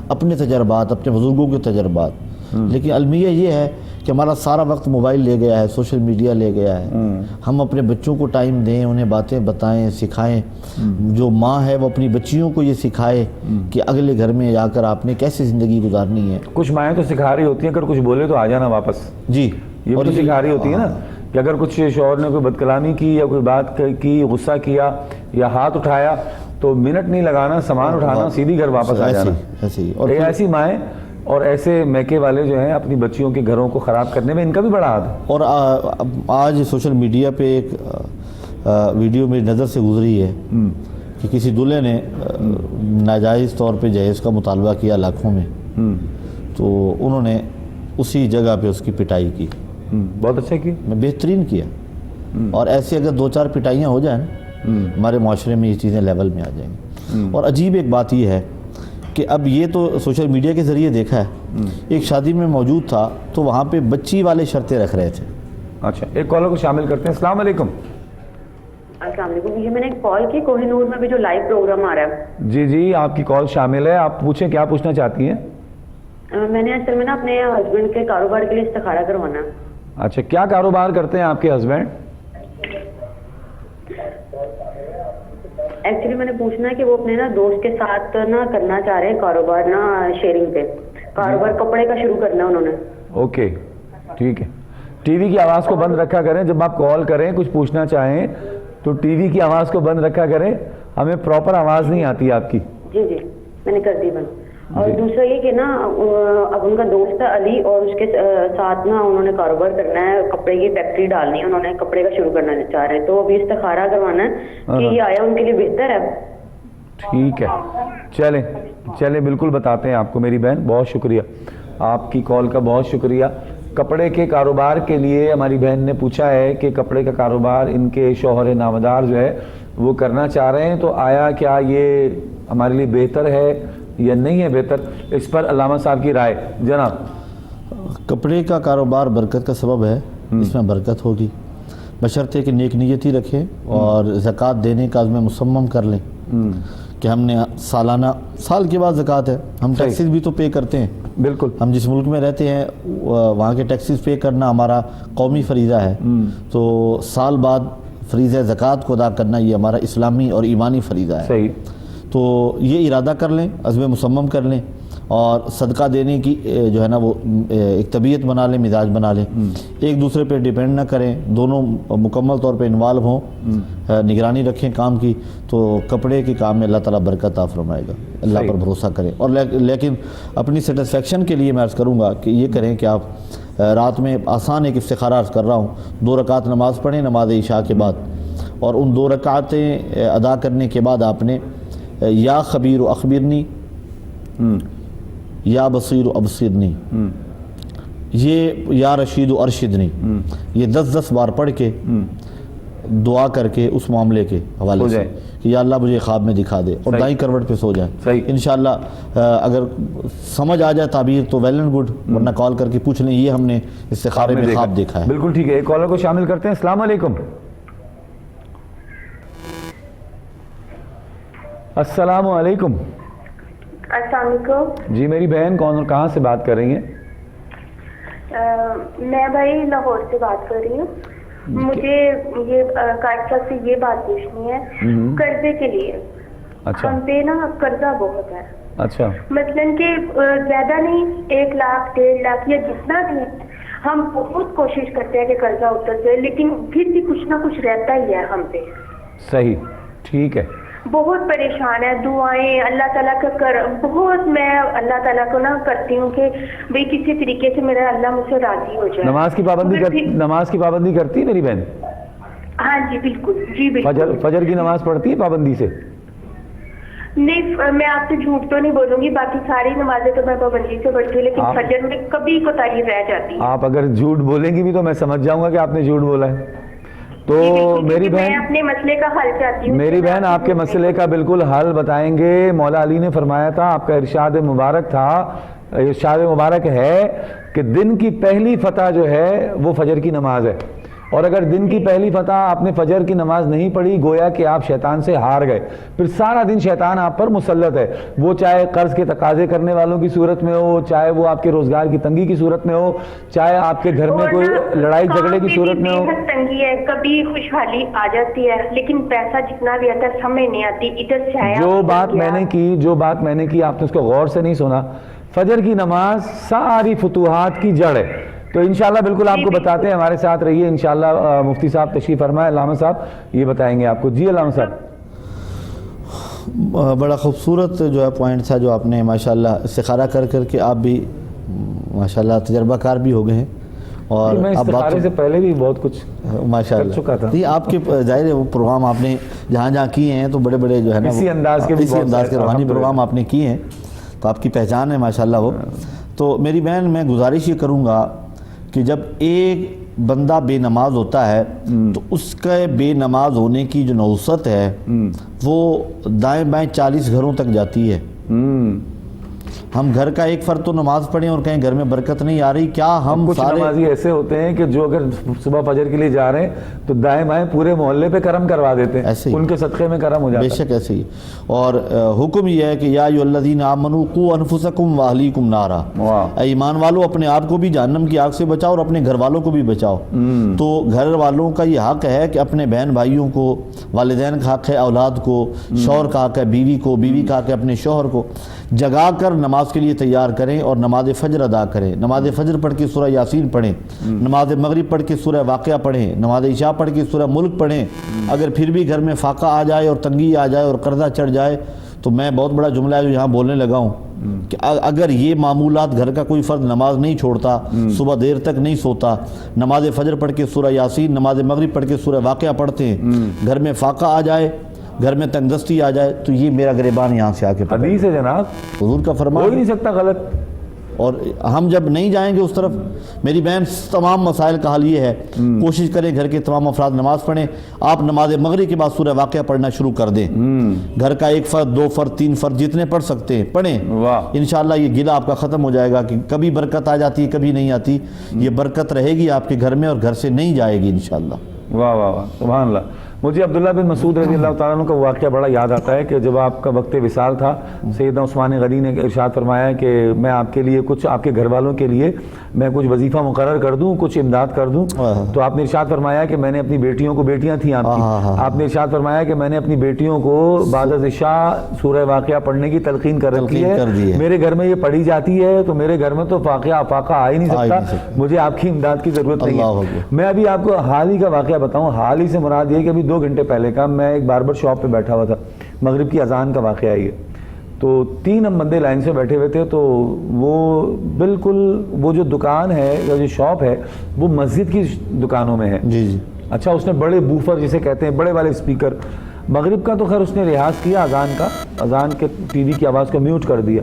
اپنے تجربات، اپنے بزرگوں کے تجربات۔ لیکن المیہ یہ ہے کہ ہمارا سارا وقت موبائل لے گیا ہے، سوشل میڈیا لے گیا ہے، ہم اپنے بچوں کو ٹائم دیں، انہیں باتیں بتائیں، سکھائیں، جو ماں ہے وہ اپنی بچیوں کو یہ سکھائے کہ اگلے گھر میں جا کر آپ نے کیسے زندگی گزارنی ہے۔ کچھ مائیں تو سکھا رہی ہوتی ہیں، اگر کچھ بولے تو آ جانا واپس، جی، یہ بھی تو سکھا رہی ہوتی ہے نا، کہ اگر کچھ شوہر نے کوئی بدکلامی کی یا کوئی بات کی، غصہ کیا یا ہاتھ اٹھایا تو منٹ نہیں لگانا، سامان اٹھانا، سیدھی گھر واپس آ جانا۔ ایسے ہی، اور ایسی مائیں اور ایسے میکے والے جو ہیں اپنی بچیوں کے گھروں کو خراب کرنے میں ان کا بھی بڑا ہاتھ ہے۔ اور آج سوشل میڈیا پہ ایک ویڈیو میری نظر سے گزری ہے کہ کسی دلہے نے ناجائز طور پہ جہیز کا مطالبہ کیا لاکھوں میں، تو انہوں نے اسی جگہ پہ اس کی پٹائی کی۔ بہت اچھا کی، بہترین کیا، اور ایسے اگر 2-4 پٹائیاں ہو جائیں ہمارے معاشرے میں یہ چیزیں لیول میں آ جائیں گی۔ اور عجیب ایک بات یہ ہے کہ اب یہ تو سوشل میڈیا کے ذریعے دیکھا ہے، ایک شادی میں موجود تھا تو وہاں پہ بچی والے شرطیں رکھ رہے تھے۔ اچھا، ایک کالر کو شامل کرتے ہیں۔ السلام علیکم۔ السلام علیکم، یہ میں نے ایک کال کی، کوہ نور میں بھی جو لائیو پروگرام آ رہا ہے۔ جی جی، آپ کی کال شامل ہے، آپ پوچھیں کیا پوچھنا چاہتی ہیں؟ میں نے اصل میں نا اپنے ہسبینڈ کے کاروبار کے لیے استخارہ کروانا ہے۔ اچھا، کیا کاروبار کرتے ہیں آپ کے ہسبینڈ؟ ایکچولی میں نے پوچھنا ہے کہ وہ اپنے نا دوست کے ساتھ نا کرنا چاہ رہے ہیں کاروبار، نا شیئرنگ پہ کاروبار کپڑے کا شروع کرنا ہے انہوں نے۔ اوکے، ٹھیک ہے۔ ٹی وی کی آواز کو بند رکھا کریں، جب آپ کال کریں کچھ پوچھنا چاہیں تو ٹی وی کی آواز کو بند رکھا کریں، ہمیں پراپر آواز نہیں آتی آپ کی۔ جی جی، میں نے کر دی بند۔ اور دوسرا یہ کہ نا اب ان کا دوست ہے علی، اور اس کے ساتھ نا انہوں نے کاروبار کرنا ہے، کپڑے کی فیکٹری ڈالنی ہے، انہوں نے کپڑے کا شروع کرنا چاہ رہے ہیں، تو ابھی استخارہ کروانا ہے کہ یہ آیا ان کے لیے بہتر ہے۔ ٹھیک ہے، چلیں بالکل بتاتے ہیں آپ کو میری بہن، بہت شکریہ آپ کی کال کا، بہت شکریہ۔ کپڑے کے کاروبار کے لیے ہماری بہن نے پوچھا ہے کہ کپڑے کا کاروبار ان کے شوہر نامدار جو ہے وہ کرنا چاہ رہے ہیں، تو آیا کیا یہ ہمارے لیے بہتر ہے یا نہیں ہے بہتر؟ اس پر علامہ صاحب کی رائے جناب۔ کپڑے کا کاروبار برکت کا سبب ہے، اس میں برکت ہوگی، بشرطے کہ نیک نیتی رکھیں اور زکوٰۃ دینے کا عزم مصمم کر لیں کہ ہم نے سالانہ، سال کے بعد زکوٰۃ ہے، ہم ٹیکسز بھی تو پے کرتے ہیں، بالکل، ہم جس ملک میں رہتے ہیں وہاں کے ٹیکسز پے کرنا ہمارا قومی فریضہ ہے، تو سال بعد فریضہ زکوٰۃ کو ادا کرنا یہ ہمارا اسلامی اور ایمانی فریضہ ہے۔ صحیح، تو یہ ارادہ کر لیں، عزم مصمم کر لیں، اور صدقہ دینے کی جو ہے نا وہ ایک طبیعت بنا لیں، مزاج بنا لیں، ایک دوسرے پہ ڈیپینڈ نہ کریں، دونوں مکمل طور پہ انوالو ہوں، نگرانی رکھیں کام کی، تو کپڑے کے کام میں اللہ تعالیٰ برکت عطا فرمائے گا، اللہ پر بھروسہ کریں۔ اور لیکن اپنی سیٹسفیکشن کے لیے میں عرض کروں گا کہ یہ کریں کہ آپ رات میں آسان ایک استخارہ عرض کر رہا ہوں، 2 رکعت نماز پڑھیں نماز عشاء کے بعد، اور ان 2 رکعتیں ادا کرنے کے بعد آپ نے یا خبیر و اخبرنی، یا بصیر و ابصرنی، یہ یا رشید و ارشدنی، یہ 10 بار پڑھ کے دعا کر کے اس معاملے کے حوالے سے کہ یا اللہ مجھے خواب میں دکھا دے، اور دائیں کروٹ پہ سو جائے۔ انشاءاللہ اگر سمجھ آ جائے تعبیر تو ویل اینڈ گڈ، ورنہ کال کر کے پوچھ لیں، یہ ہم نے استخارے میں خواب دیکھا ہے۔ بالکل ٹھیک ہے، ایک کالر کو شامل کرتے ہیں۔ السلام علیکم۔ السلام علیکم۔ السلام علیکم جی میری بہن، کون اور کہاں سے بات کر رہی ہیں؟ میں بھائی لاہور سے بات کر رہی ہوں۔ مجھے یہ قائد صاحب سے یہ بات پوچھنی ہے قرضے کے لیے۔ اچھا، ہم پہ نا قرضہ بہت ہے، اچھا مثلاً کہ زیادہ نہیں 1 لاکھ 1.5 لاکھ یا جتنا بھی ہم بہت کوشش کرتے ہیں کہ قرضہ اتر جائے لیکن پھر بھی کچھ نہ کچھ رہتا ہی ہے ہم پہ. صحیح ٹھیک ہے. بہت پریشان ہے. دعائیں اللہ تعالیٰ کا بہت میں اللہ تعالیٰ کو نہ کرتی ہوں کہ بھئی کسی طریقے سے میرا اللہ مجھ سے راضی ہو جائے. نماز کی پابندی کرتی ہے میری بہن؟ ہاں جی بالکل. جی بالکل. فجر کی نماز پڑھتی ہے پابندی سے؟ نہیں میں آپ سے جھوٹ تو نہیں بولوں گی, باقی ساری نمازیں تو میں پابندی سے پڑھتی ہوں لیکن فجر میں کبھی کوتاہی رہ جاتی ہے. آپ اگر جھوٹ بولیں گی بھی تو میں سمجھ جاؤں گا کہ آپ نے جھوٹ بولا ہے. تو میری بہن, میں اپنے مسئلے کا حل چاہتی ہوں. میری بہن آپ کے مسئلے کا بالکل حل بتائیں گے. مولا علی نے فرمایا تھا, آپ کا ارشاد مبارک تھا, ارشاد مبارک ہے کہ دن کی پہلی فتح جو ہے وہ فجر کی نماز ہے, اور اگر دن کی پہلی فتح آپ نے فجر کی نماز نہیں پڑھی گویا کہ آپ شیطان سے ہار گئے. پھر سارا دن شیطان آپ پر مسلط ہے, وہ چاہے قرض کے تقاضے کرنے والوں کی صورت میں ہو, چاہے وہ آپ کے روزگار کی تنگی کی صورت میں ہو, چاہے آپ کے گھر میں کوئی لڑائی جھگڑے کی صورت میں ہو. تنگی ہے, کبھی خوشحالی آ جاتی ہے لیکن پیسہ جتنا بھی آتا ہے سمجھ نہیں آتی ادھر سے آیا. جو بات میں نے کی آپ نے اس کو غور سے نہیں سنا. فجر کی نماز ساری فتوحات کی جڑ ہے. تو انشاءاللہ بالکل آپ کو بتاتے ہیں, ہمارے ساتھ رہیے انشاءاللہ. مفتی صاحب تشریف فرمائے, علامہ صاحب یہ بتائیں گے آپ کو. جی علامہ صاحب. بڑا خوبصورت جو ہے پوائنٹ تھا جو آپ نے ماشاءاللہ استخارہ کر کے آپ بھی ماشاءاللہ تجربہ کار بھی ہو گئے ہیں, اور میں استخارے سے پہلے بھی بہت کچھ ماشاءاللہ کر چکا تھا. نہیں آپ کے ظاہر ہے وہ پروگرام آپ نے جہاں کیے ہیں تو بڑے بڑے جو ہے نا اسی انداز کے روحانی پروگرام آپ نے کیے ہیں, تو آپ کی پہچان ہے ماشاءاللہ وہ. تو میری بہن میں گزارش یہ کروں گا کہ جب ایک بندہ بے نماز ہوتا ہے تو اس کے بے نماز ہونے کی جو نوسط ہے وہ دائیں بائیں 40 گھروں تک جاتی ہے. ہم گھر کا ایک فرد تو نماز پڑھیں اور کہیں گھر میں برکت نہیں آ رہی, کیا ہم کچھ سارے نمازی ایسے ہوتے ہیں کہ جو اگر صبح فجر کے لیے جا رہے ہیں تو دائیں بائیں پورے محلے پہ کرم کروا دیتے ہیں, ان کے صدقے میں کرم ہو جاتا ہے. بے شک ایسے ہی. اور حکم یہ ہے کہ یا ایھا الذین آمنوا قوا انفسکم واہلیکم نارا, اے ایمان والو اپنے آپ کو بھی جہنم کی آگ سے بچاؤ اور اپنے گھر والوں کو بھی بچاؤ. تو گھر والوں کا یہ حق ہے کہ اپنے بہن بھائیوں کو, والدین کا حق ہے اولاد کو, شوہر کا حق ہے بیوی کو, بیوی کا حق ہے اپنے شوہر کو, جگا کر نماز کے لیے تیار کریں اور نماز فجر ادا کریں. نماز فجر پڑھ کے سورہ یاسین پڑھیں, نماز مغرب پڑھ کے سورہ واقعہ پڑھیں, نماز عشاء پڑھ کے سورہ ملک پڑھیں. اگر پھر بھی گھر میں فاقہ آ جائے اور تنگی آ جائے اور قرضہ چڑھ جائے تو میں بہت بڑا جملہ ہے جو یہاں بولنے لگا ہوں کہ اگر یہ معمولات گھر کا کوئی فرد نماز نہیں چھوڑتا, صبح دیر تک نہیں سوتا, نماز فجر پڑھ کے سورہ یاسین, نماز مغرب پڑھ کے سورہ واقعہ پڑھتے ہیں, گھر میں فاقہ آ جائے, گھر میں تنگ دستی آ جائے تو یہ میرا گریبان یہاں سے آ کے حدیث ہے جناب, حضور کا فرمان, ہو ہی نہیں سکتا غلط. اور ہم جب نہیں جائیں گے اس طرف, میری بہن تمام مسائل کا حل یہ ہے کوشش کریں گھر کے تمام افراد نماز پڑھیں. آپ نماز مغرب کے بعد سورہ واقعہ پڑھنا شروع کر دیں. گھر کا 1 فرد 2 فرد 3 فرد جتنے پڑھ سکتے ہیں پڑھیں. انشاءاللہ یہ گلہ آپ کا ختم ہو جائے گا کہ کبھی برکت آ جاتی ہے کبھی نہیں آتی. یہ برکت رہے گی آپ کے گھر میں اور گھر سے نہیں جائے گی انشاءاللہ. واہ واہ واہ سبحان اللہ. مجھے عبداللہ بن مسعود رضی اللہ تعالیٰ عنہ کا واقعہ بڑا یاد آتا ہے کہ جب آپ کا وقت وصال تھا, سیدنا عثمان غنی نے ارشاد فرمایا کہ میں آپ کے لیے کچھ, آپ کے گھر والوں کے لیے میں کچھ وظیفہ مقرر کر دوں, کچھ امداد کر دوں. تو آپ نے ارشاد فرمایا کہ میں نے اپنی بیٹیوں کو, بیٹیاں تھیں آپ کی, آپ نے ارشاد فرمایا کہ میں نے اپنی بیٹیوں کو بعد از عشاء سورہ واقعہ پڑھنے کی تلقین کر رکھی ہے. میرے گھر میں یہ پڑھی جاتی ہے تو میرے گھر میں تو فاقہ آ ہی نہیں سکتا, مجھے آپ کی امداد کی ضرورت نہیں ہے. میں ابھی آپ کو حال ہی کا واقعہ بتاؤں. حال ہی سے مراد یہ کہ ابھی 2 گھنٹے پہلے کا میں ایک باربر شاپ پہ بیٹھا ہوا تھا, مغرب کی اذان کا واقعہ ہے یہ. تو 3 ہم بندے لائن سے بیٹھے ہوئے تھے, تو وہ بالکل وہ جو دکان ہے یا جو شاپ ہے وہ مسجد کی دکانوں میں ہے. جی جی. اچھا, اس نے بڑے بوفر جسے کہتے ہیں, بڑے والے اسپیکر, مغرب کا تو خیر اس نے لحاظ کیا, اذان کا, اذان کے ٹی وی کی آواز کو میوٹ کر دیا.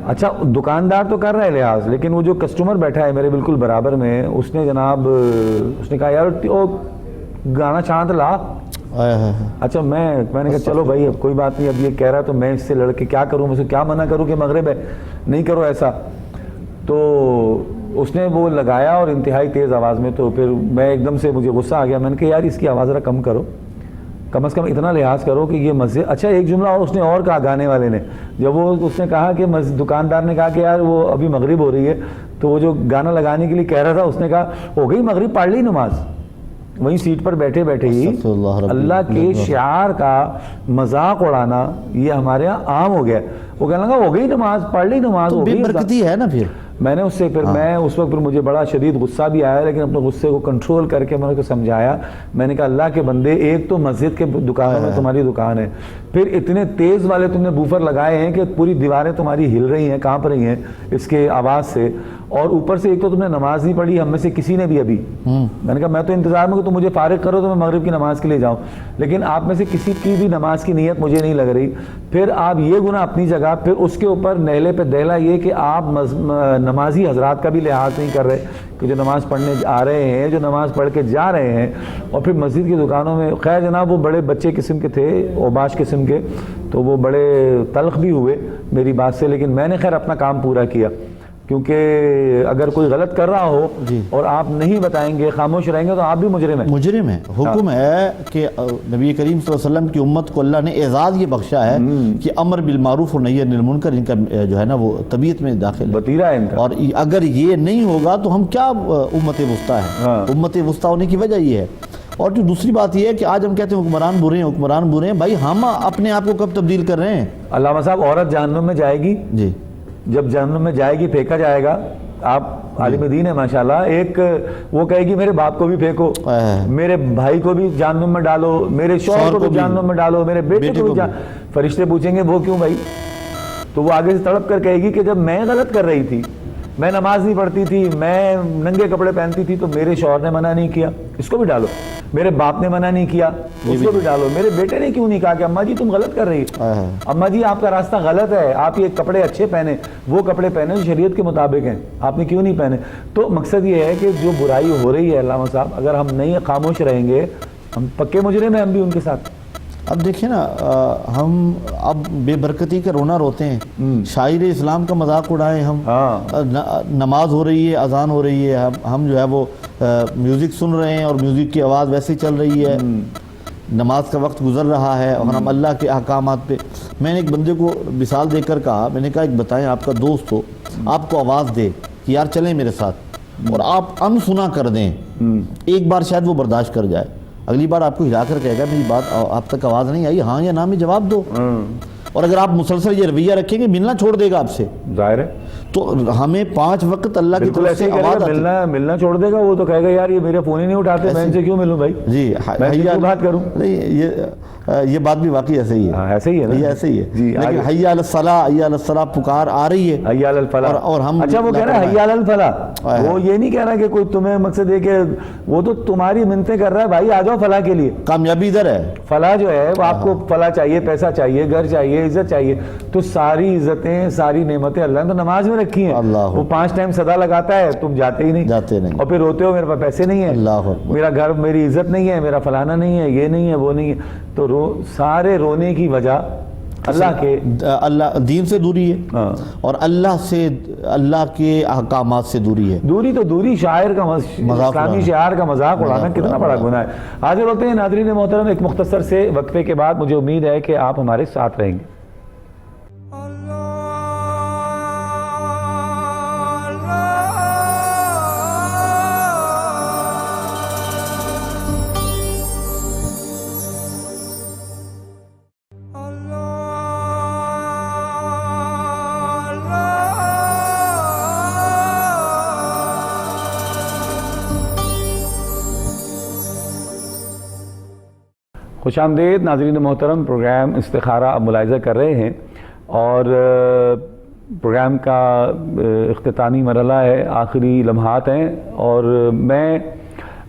اچھا, دکاندار تو کر رہا ہے لحاظ, لیکن وہ جو کسٹمر بیٹھا ہے میرے بالکل برابر میں, اس نے جناب اس نے کہا یار وہ گانا چاند لا. اچھا, میں نے کہا چلو بھائی اب کوئی بات نہیں, اب یہ کہہ رہا تو میں اس سے لڑ کے کیا کروں, میں سے کیا منع کروں کہ مغرب ہے, نہیں کرو ایسا. تو اس نے وہ لگایا اور انتہائی تیز آواز میں. تو پھر میں ایک دم سے مجھے غصہ آ گیا, میں نے کہا یار اس کی آواز ذرا کم کرو, کم از کم اتنا لحاظ کرو کہ یہ مسجد. اچھا, ایک جملہ اور اس نے اور کہا گانے والے نے, جب اس نے کہا کہ دکاندار نے کہا کہ یار وہ ابھی مغرب ہو رہی ہے, تو وہ جو گانا لگانے کے لیے کہہ رہا تھا اس نے کہا ہو گئی مغرب, پڑھ لی نماز. وہیں سیٹ پر بیٹھے بیٹھے ہی استغفراللہ ربی اللہ کے شعار کا مذاق اڑانا یہ ہمارے یہاں عام ہو گیا. وہ کہنے لگا ہو گئی نماز, پڑھ لی نماز, تو ہو بے گئی. برکتی ہے نا پھر. میں نے اس سے پھر میں اس وقت پھر مجھے بڑا شدید غصہ بھی آیا, لیکن اپنے غصے کو کنٹرول کر کے میں نے کو سمجھایا. میں نے کہا اللہ کے بندے, ایک تو مسجد کے دکانوں میں تمہاری دکان ہے, پھر اتنے تیز والے تم نے بوفر لگائے ہیں کہ پوری دیواریں تمہاری ہل رہی ہیں, کانپ رہی ہیں اس کے آواز سے, اور اوپر سے ایک تو تم نے نماز نہیں پڑھی ہم میں سے کسی نے بھی ابھی. میں نے کہا میں تو انتظار میں کہ تم مجھے فارغ کرو تو میں مغرب کی نماز کے لیے جاؤں, لیکن آپ میں سے کسی کی بھی نماز کی نیت مجھے نہیں لگ رہی. پھر آپ یہ گناہ اپنی جگہ, پھر اس کے اوپر نیلے پہ دیلا یہ کہ آپ نمازی حضرات کا بھی لحاظ نہیں کر رہے کہ جو نماز پڑھنے آ رہے ہیں, جو نماز پڑھ کے جا رہے ہیں. اور پھر مسجد کی دکانوں میں, خیر جناب وہ بڑے بچے قسم کے تھے, اوباش قسم کے, تو وہ بڑے تلخ بھی ہوئے میری بات سے, لیکن میں نے خیر اپنا کام پورا کیا. کیونکہ اگر کوئی غلط کر رہا ہو اور آپ نہیں بتائیں گے, خاموش رہیں گے, تو آپ بھی مجرم ہیں. مجرم ہے. حکم ہے کہ نبی کریم صلی اللہ علیہ وسلم کی امت کو اللہ نے اعزاز یہ بخشا ہے کہ امر بالمعروف اور نہی عن المنکر ان کا جو ہے نا وہ طبیعت میں داخل ہے, وطیرہ ہے ان کا. اور اگر یہ نہیں ہوگا تو ہم کیا امت وسطیٰ ہے. امت وسطیٰ ہونے کی وجہ یہ ہے. اور جو دوسری بات یہ ہے کہ آج ہم کہتے ہیں حکمران برے ہیں, حکمران برے ہیں. بھائی ہم اپنے آپ کو کب تبدیل کر رہے ہیں؟ علامہ صاحب, عورت جہنم میں جائے گی, جی جب جہنم میں جائے گی پھینکا جائے گا. آپ عالم دین ہے ماشاءاللہ, ایک وہ کہے گی میرے باپ کو بھی پھینکو, میرے بھائی کو بھی جہنم میں ڈالو, میرے شوہر کو بھی جہنم میں ڈالو, میرے بیٹے کو بھی. فرشتے پوچھیں گے وہ کیوں بھائی؟ تو وہ آگے سے تڑپ کر کہے گی کہ جب میں غلط کر رہی تھی, میں نماز نہیں پڑھتی تھی, میں ننگے کپڑے پہنتی تھی, تو میرے شوہر نے منع نہیں کیا, اس کو بھی ڈالو. میرے باپ نے منع نہیں کیا, اس کو بھی ڈالو. میرے بیٹے نے کیوں نہیں کہا کہ اماں جی تم غلط کر رہی, اماں جی آپ کا راستہ غلط ہے, آپ یہ کپڑے اچھے پہنے, وہ کپڑے پہنے جو شریعت کے مطابق ہیں, آپ نے کیوں نہیں پہنے؟ تو مقصد یہ ہے کہ جو برائی ہو رہی ہے علامہ صاحب, اگر ہم نہیں خاموش رہیں گے, ہم پکے مجرم ہیں, ہم بھی ان کے ساتھ. اب دیکھیں نا, ہم اب بے برکتی کا رونا روتے ہیں, شاعر اسلام کا مذاق اڑائیں ہم, نماز ہو رہی ہے, اذان ہو رہی ہے, ہم جو ہے وہ میوزک سن رہے ہیں اور میوزک کی آواز ویسے چل رہی ہے, نماز کا وقت گزر رہا ہے, اور ہم اللہ کے احکامات پہ. میں نے ایک بندے کو مثال دے کر کہا, میں نے کہا ایک بتائیں, آپ کا دوست ہو, آپ کو آواز دے کہ یار چلیں میرے ساتھ, اور آپ سنا کر دیں, ایک بار شاید وہ برداشت کر جائے, اگلی بار آپ کو ہلا کر کہے گا میری بات آپ تک آواز نہیں آئی, ہاں یا نہ میں جواب دو. اور اگر آپ مسلسل یہ رویہ رکھیں گے, ملنا چھوڑ دے گا آپ سے, ظاہر ہے. تو ہمیں 5 وقت اللہ کی طرف سے آواز آتی ہے. ملنا چھوڑ دے گا, وہ تو کہے گا یار یہ میرے فون ہی نہیں اٹھاتے, میں ان سے کیوں ملوں بھائی, جی میں کیوں بات کروں. یہ بات بھی واقعی ایسے ہی ہے, ایسے ہی ہے, یہ ایسے ہی ہے. لیکن حی علی الصلاۃ, حی علی الصلاۃ پکار آ رہی ہے, حی علی الفلاح, اور ہم اچھا وہ کہہ رہا ہے حی علی الفلاح, وہ یہ نہیں کہہ رہا کہ کوئی تمہیں مقصد ہے کہ وہ تو تمہاری منتیں کر رہا ہے, بھائی آ جاؤ فلاح کے لیے. کامیابی ادھر ہے. فلاح جو ہے وہ آپ کو فلاح چاہیے, پیسہ چاہیے, گھر چاہیے, عزت چاہیے, تو ساری عزتیں, ساری نعمتیں اللہ نے تو نماز میں رکھی ہیں. وہ 5 ٹائم صدا لگاتا ہے, تم جاتے ہی نہیں, اور پھر روتے ہو میرے پاس پیسے نہیں ہیں, میرا گھر, میری عزت نہیں ہے, میرا فلانا نہیں ہے, یہ نہیں ہے, وہ نہیں ہے. تو سارے رونے کی وجہ اللہ دین سے دوری ہے, اور اللہ سے, اللہ کے احکامات سے دوری ہے. دوری تو دوری, شاعر کا اسلامی شعار کا مذاق اڑانا کتنا بڑا گناہ ہے. حاضر ہوتے ہیں ناظرین محترم ایک مختصر سے وقفے کے بعد. مجھے امید ہے کہ آپ ہمارے ساتھ رہیں گے. خوش آمدید ناظرین محترم, پروگرام استخارہ اب ملاحظہ کر رہے ہیں, اور پروگرام کا اختتامی مرحلہ ہے, آخری لمحات ہیں, اور میں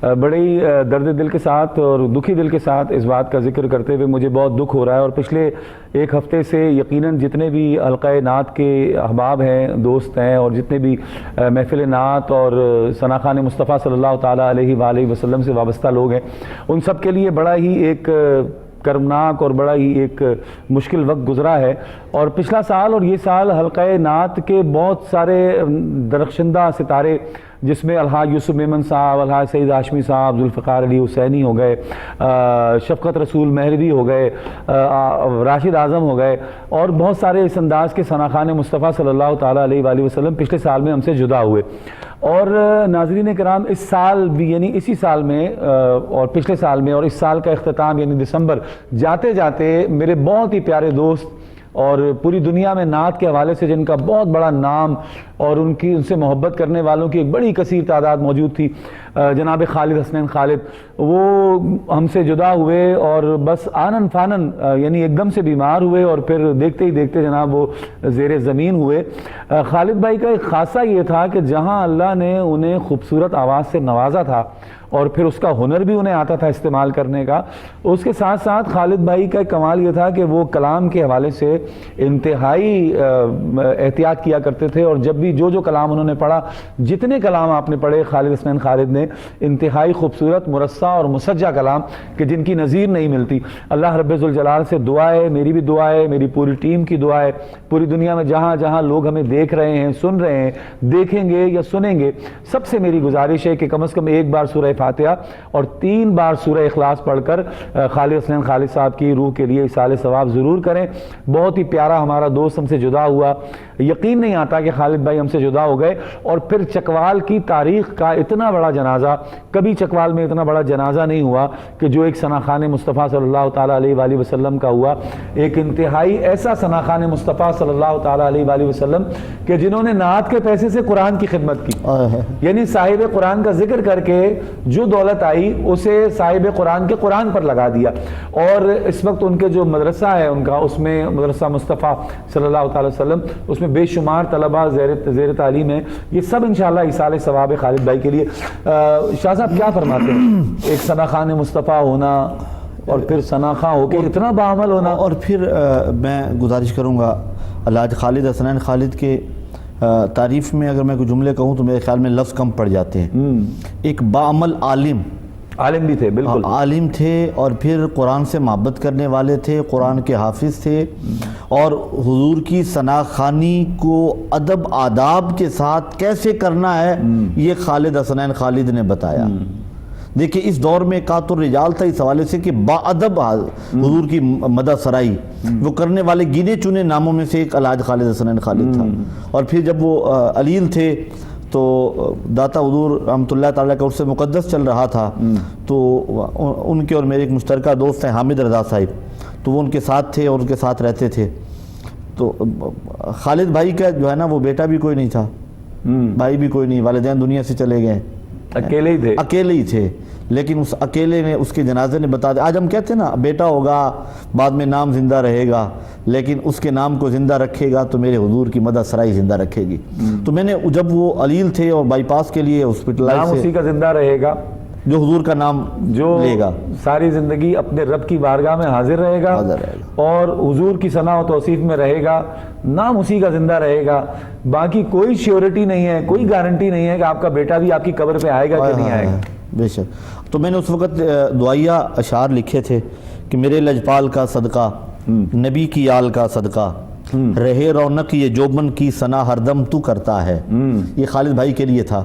بڑی درد دل کے ساتھ اور دکھی دل کے ساتھ اس بات کا ذکر کرتے ہوئے مجھے بہت دکھ ہو رہا ہے, اور پچھلے 1 ہفتے سے یقیناً جتنے بھی حلقہ نعت کے احباب ہیں, دوست ہیں, اور جتنے بھی محفل نعت اور ثناخوان مصطفیٰ صلی اللہ تعالیٰ علیہ وآلہ وسلم سے وابستہ لوگ ہیں, ان سب کے لیے بڑا ہی ایک کرمناک اور بڑا ہی ایک مشکل وقت گزرا ہے. اور پچھلا سال اور یہ سال حلقہ نعت کے بہت سارے درخشندہ ستارے جس میں الحاج یوسف میمن صاحب، الحاج سعید ہاشمی صاحب، ذوالفقار علی حسینی ہو گئے، شفقت رسول مہروی ہو گئے، راشد اعظم ہو گئے، اور بہت سارے اس انداز کے ثناخان مصطفیٰ صلی اللہ تعالیٰ علیہ وآلہ وسلم پچھلے سال میں ہم سے جدا ہوئے. اور ناظرین کرام، اس سال بھی یعنی اسی سال میں اور پچھلے سال میں اور اس سال کا اختتام یعنی دسمبر جاتے جاتے میرے بہت ہی پیارے دوست اور پوری دنیا میں نعت کے حوالے سے جن کا بہت بڑا نام اور ان سے محبت کرنے والوں کی ایک بڑی کثیر تعداد موجود تھی، جناب خالد حسنین خالد، وہ ہم سے جدا ہوئے اور بس آنن فانن یعنی ایک دم سے بیمار ہوئے اور پھر دیکھتے ہی دیکھتے جناب وہ زیر زمین ہوئے. خالد بھائی کا ایک خاصہ یہ تھا کہ جہاں اللہ نے انہیں خوبصورت آواز سے نوازا تھا اور پھر اس کا ہنر بھی انہیں آتا تھا استعمال کرنے کا، اس کے ساتھ ساتھ خالد بھائی کا کمال یہ تھا کہ وہ کلام کے حوالے سے انتہائی احتیاط کیا کرتے تھے، اور جب بھی جو کلام انہوں نے پڑھا، جتنے کلام آپ نے پڑھے خالد حسنین خالد نے، انتہائی خوبصورت مرصع اور مسجع کلام کہ جن کی نظیر نہیں ملتی. اللہ رب ذوالجلال سے دعا ہے، میری بھی دعا ہے، میری پوری ٹیم کی دعا ہے، پوری دنیا میں جہاں جہاں لوگ ہمیں دیکھ رہے ہیں، سن رہے ہیں، دیکھیں گے یا سنیں گے، سب سے میری گزارش ہے کہ کم از کم ایک بار سورہ فاتحہ اور 3 بار سورہ اخلاص پڑھ کر خالد حسنین خالد صاحب کی روح کے لیے ایصال ثواب ضرور کریں. بہت ہی پیارا ہمارا دوست ہم سے جدا ہوا، یقین نہیں آتا کہ خالد بھائی ہم سے جدا ہو گئے. اور پھر چکوال کی تاریخ کا اتنا بڑا جنازہ، کبھی چکوال میں اتنا بڑا جنازہ نہیں ہوا کہ جو ایک ثناخان مصطفیٰ صلی اللہ تعالیٰ علیہ وآلہ وسلم کا ہوا. ایک انتہائی ایسا ثناخان مصطفیٰ صلی اللہ تعالیٰ علیہ وآلہ وسلم کہ جنہوں نے نعت کے پیسے سے قرآن کی خدمت کی، یعنی صاحب قرآن کا ذکر کر کے جو دولت آئی اسے صاحب قرآن کے قرآن پر لگا دیا. اور اس وقت ان کے جو مدرسہ ہے ان کا، اس میں مدرسہ مصطفیٰ صلی اللہ تعالی وسلم، اس میں بے شمار طلبہ زیر تعلیم ہے. یہ سب انشاءاللہ ایصال ثواب ہے خالد بھائی کے لیے. شاہ صاحب کیا فرماتے ہیں؟ ایک ثناخان مصطفیٰ ہونا اور پھر ثناخواں ہو کے اتنا باعمل ہونا. اور پھر میں گزارش کروں گا الحاج خالد حسنین خالد کے تعریف میں اگر میں کوئی جملے کہوں تو میرے خیال میں لفظ کم پڑ جاتے ہیں. ایک باعمل عالم بھی تھے، بالکل عالم تھے، اور پھر قرآن سے محبت کرنے والے تھے، قرآن کے حافظ تھے، اور حضور کی ثناخوانی کو ادب آداب کے ساتھ کیسے کرنا ہے یہ خالد حسنین خالد نے بتایا. دیکھیں اس دور میں کاتر رجال تھا اس حوالے سے کہ با ادب حضور کی مدح سرائی وہ کرنے والے گنے چنے ناموں میں سے ایک الحاج خالد حسنین خالد تھا. اور پھر جب وہ علیل تھے تو داتا حضور رحمۃ اللہ تعالیٰ کا عرص مقدس چل رہا تھا، تو ان کے اور میرے ایک مشترکہ دوست ہیں حامد رضا صاحب، تو وہ ان کے ساتھ تھے اور ان کے ساتھ رہتے تھے. تو خالد بھائی کا جو ہے نا وہ بیٹا بھی کوئی نہیں تھا، بھائی بھی کوئی نہیں، والدین دنیا سے چلے گئے، اکیلے ہی تھے. لیکن اس اکیلے نے اس کے جنازے نے بتا دیا. آج ہم کہتے ہیں نا بیٹا ہوگا بعد میں نام زندہ رہے گا، لیکن اس کے نام کو زندہ رکھے گا تو میرے حضور کی مدح سرائی زندہ رکھے گی. تو میں نے جب وہ علیل تھے اور بائی پاس کے لیے ہاسپٹلائز نام اسی کا زندہ رہے گا جو حضور کا نام جو لے گا، ساری زندگی اپنے رب کی بارگاہ میں حاضر رہے گا اور حضور کی ثنا و توصیف میں رہے گا، نام اسی کا زندہ رہے گا. باقی کوئی شیورٹی نہیں ہے، کوئی گارنٹی نہیں ہے کہ آپ کا بیٹا بھی آپ کی قبر پہ آئے گا کہ نہیں آئے گا. بے شک. تو میں نے اس وقت دعائیہ اشعار لکھے تھے کہ میرے لجپال کا صدقہ، نبی کی آل کا صدقہ، رہے رونق یہ جوبن کی ثنا ہر دم تو کرتا ہے. یہ خالد بھائی کے لیے تھا.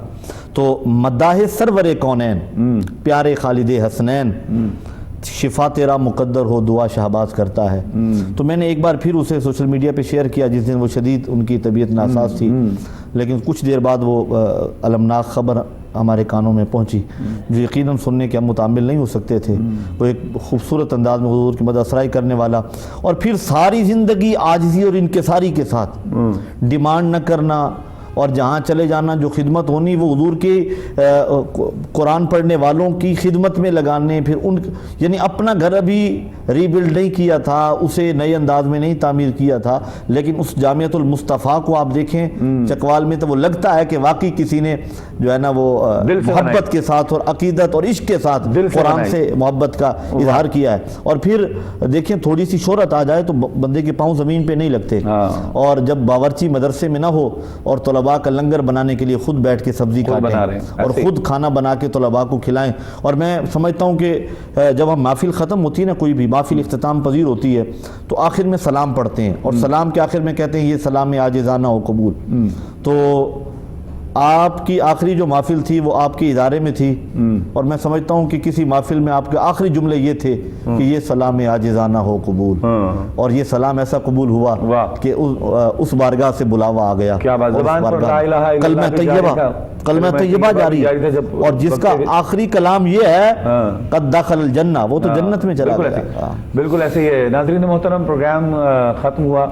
تو مداح سرور کونین پیارے خالد حسنین، شفا تیرا مقدر ہو دعا شہباز کرتا ہے. تو میں نے ایک بار پھر اسے سوشل میڈیا پہ شیئر کیا جس دن وہ شدید ان کی طبیعت ناساز تھی، لیکن کچھ دیر بعد وہ المناک خبر ہمارے کانوں میں پہنچی جو یقیناً سننے کے ہم متعامل نہیں ہو سکتے تھے. وہ ایک خوبصورت انداز میں حضور کی مدح سرائی کرنے والا، اور پھر ساری زندگی عاجزی اور انکساری کے ساتھ، ڈیمانڈ نہ کرنا، اور جہاں چلے جانا جو خدمت ہونی وہ حضور کے قرآن پڑھنے والوں کی خدمت میں لگانے. پھر ان یعنی اپنا گھر ابھی ری بلڈ نہیں کیا تھا، اسے نئے انداز میں نہیں تعمیر کیا تھا، لیکن اس جامعۃ المصطفیٰ کو آپ دیکھیں چکوال میں تو وہ لگتا ہے کہ واقعی کسی نے جو ہے نا وہ محبت کے ساتھ اور عقیدت اور عشق کے ساتھ قرآن سے محبت کا اظہار کیا ہے. اور پھر دیکھیں تھوڑی سی شہرت آ جائے تو بندے کے پاؤں زمین پہ نہیں لگتے. اور جب باورچی مدرسے میں نہ ہو اور طلباء کا لنگر بنانے کے لیے خود بیٹھ کے سبزی کھاتے ہیں اور خود کھانا بنا کے طلباء کو کھلائیں. اور میں سمجھتا ہوں کہ جب ہم محفل ختم ہوتی ہے نا، کوئی بھی محفل اختتام پذیر ہوتی ہے، تو آخر میں سلام پڑھتے ہیں اور سلام کے آخر میں کہتے ہیں یہ سلام عاجزانہ و قبول. تو آپ کی آخری جو محفل تھی وہ آپ کے ادارے میں تھی، اور میں سمجھتا ہوں کہ کسی محفل میں آپ کے آخری جملے یہ تھے کہ یہ سلام عاجزانہ ہو قبول، اور یہ سلام ایسا قبول ہوا کہ اس بارگاہ سے بلاوا آ گیا، کیا بات، زبان پر لا الہ الا اللہ کلمہ طیبہ جاری ہے، اور جس کا آخری کلام یہ ہے قد دخل الجنہ، وہ تو جنت میں چلا گیا۔ بالکل ایسے ہی ہے۔ ناظرین محترم، پروگرام ختم ہوا،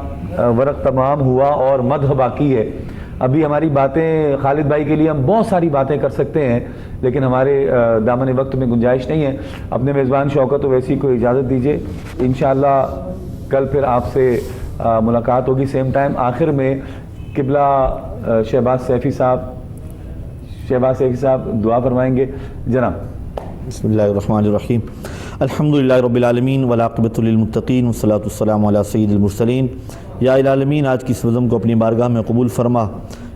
ورق تمام ہوا اور مدح باقی ہے۔ ابھی ہماری باتیں خالد بھائی کے لیے ہم بہت ساری باتیں کر سکتے ہیں، لیکن ہمارے دامن وقت میں گنجائش نہیں ہے۔ اپنے میزبان شوکت اویسی کو اجازت دیجیے، انشاءاللہ کل پھر آپ سے ملاقات ہوگی سیم ٹائم۔ آخر میں قبلہ شہباز سیفی صاحب دعا فرمائیں گے جناب۔ بسم اللہ الرحمن الرحیم، الحمدللہ رب العالمین والعاقبۃ للمتقین والصلاۃ والسلام علی سید المرسلین۔ یا الہ العالمین، آج کی اس نظم کو اپنی بارگاہ میں قبول فرما۔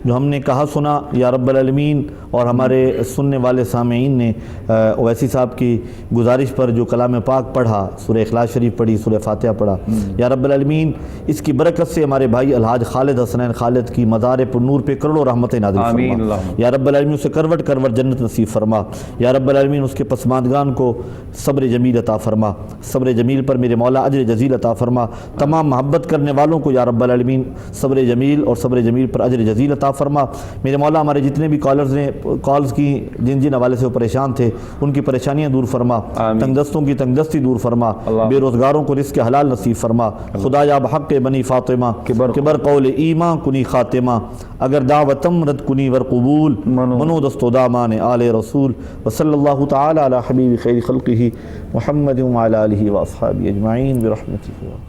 جو ہم نے کہا سنا یا رب العالمین، اور ہمارے سننے والے سامعین نے اویسی صاحب کی گزارش پر جو کلام پاک پڑھا، سورہ اخلاص شریف پڑھی، سورہ فاتحہ پڑھا، یا رب العالمین اس کی برکت سے ہمارے بھائی الحاج خالد حسنین خالد کی مزار پر نور پہ کروڑوں رحمتیں نازل فرما۔ یا رب العالمین اسے کروٹ کروٹ جنت نصیب فرما۔ یا رب العالمین اس کے پسماندگان کو صبر جمیل عطا فرما، صبر جمیل پر میرے مولا اجر جزیل عطا فرما۔ تمام محبت کرنے والوں کو یا رب العالمین صبر جمیل اور صبر جمیل پر اجر جزیل عطا فرما۔ میرے مولا ہمارے جتنے بھی کالرز نے کالز کی، جن حوالے سے وہ پریشان تھے، ان کی پریشانیاں دور فرما، تنگ دستوں کی تنگ دستی دور فرما، بے روزگاروں کو رزق حلال نصیب فرما۔ خدایا بحق بنی فاطمہ کبر قول ایمان کنی خاتمہ، اگر دعوتم رد کنی ور قبول، منو دست و دامان آل رسول، وصلی اللہ تعالی علی حبیب خیر خلقہ محمد وعلی آلہ واصحابہ اجمعین برحمتہ۔